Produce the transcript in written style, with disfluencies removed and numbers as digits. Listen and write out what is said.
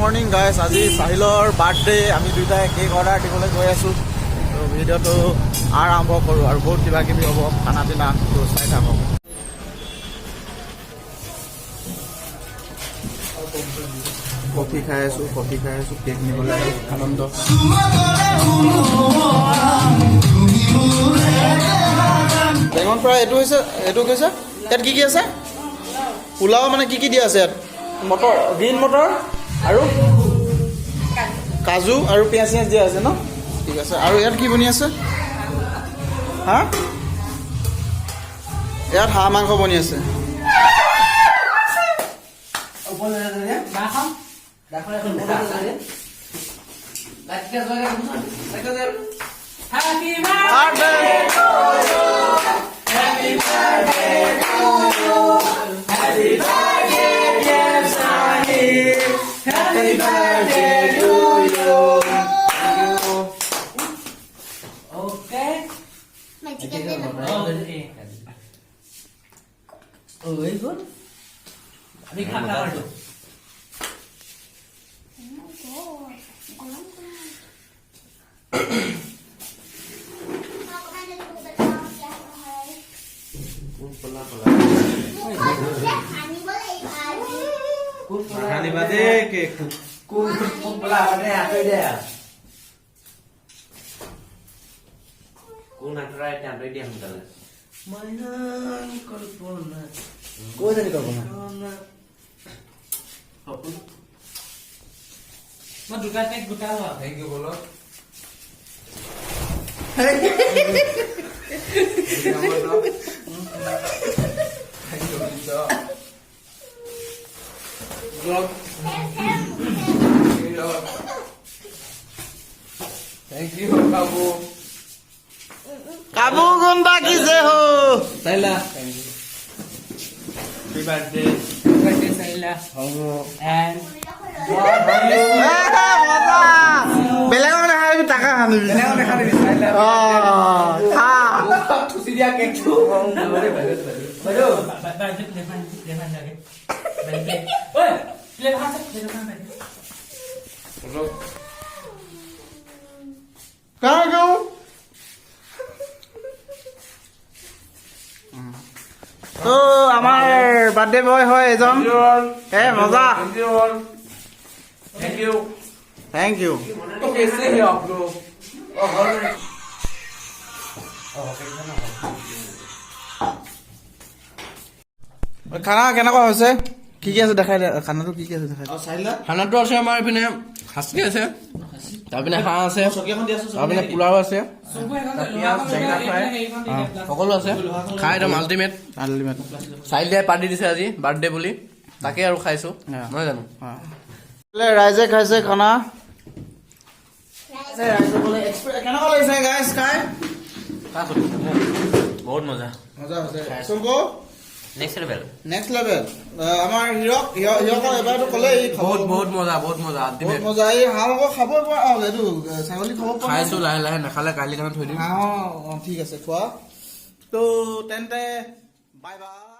Morning guys, আজি চাহিলৰ birthday. আমি দুইটাই কেক অৰ্ডাৰ দিবলৈ গৈ আছোঁ। তো ভিডিঅ'টো আৰম্ভ কৰোঁ আৰু বহুত কিবা কিবি হ'ব, খানা পিনা, তো চাই থাকক। কফি খাই আছোঁ, কেক নিবলৈ আনন্দ। বেঙন ফ্ৰাই এইটো হৈছে, ইয়াত কি আছে? পোলাও মানে কি দিয়া আছে ইয়াত? মটৰ, গ্ৰীণ মটৰ আৰু কাজু আৰু পিঁয়াজ চিয়াজ দিয়া আছে ন? ঠিক আছে। আৰু ইয়াত কি বনি আছে? হা, ইয়াত হাঁহ মাংস বনি আছে। Thank you, Kabu. Kabu Gunda ki jai ho. Saila. Thank you. Happy birthday. Happy birthday, Saila. Hello. And. Mata. Belang mana hari taka kami. Belang mana hari Saila. Oh. Ha. Tusi dia cake tu. Baru. Depan lagi. Oi. Depan lagi. Hello. कहाँ गयो? तो আমাৰ birthday বয় হয় এজন। মজা। Thank you. कैसे हैं आप लोग? খানা কেনেকুৱা হৈছে? কি আছে দেখাই দে। খানাটো কি আছে দেখাই দে। খানাটো আছে আমাৰ ইপিনে খাচী আছে, তাৰপিনে হাঁহ আছে, তাৰপিনে পোলাও আছে, সকলো আছে। খাই একদম আল্টিমেট। চাইল দিয়ে পাৰ্টি দিছে আজি বাৰ্থডে বুলি, তাকে আৰু খাইছো, নহয় জানো? ৰাইজে খাইছে খানা। কেনেকুৱা লাগিছে গাইজ খাই? বহুত মজা হৈছে। Next level. আমাৰ হিৰক এবাৰতো ক'লে বহুত মজা মজা। এই হাঁহ মাংস খাব পৰা, এইটো ছাগলী খাব পৰা খাইছো, লাহে নাখালে কাইলৈ কাৰণে থৈ দিম। ঠিক আছে খোৱা। তো তেন্তে বাই বাই।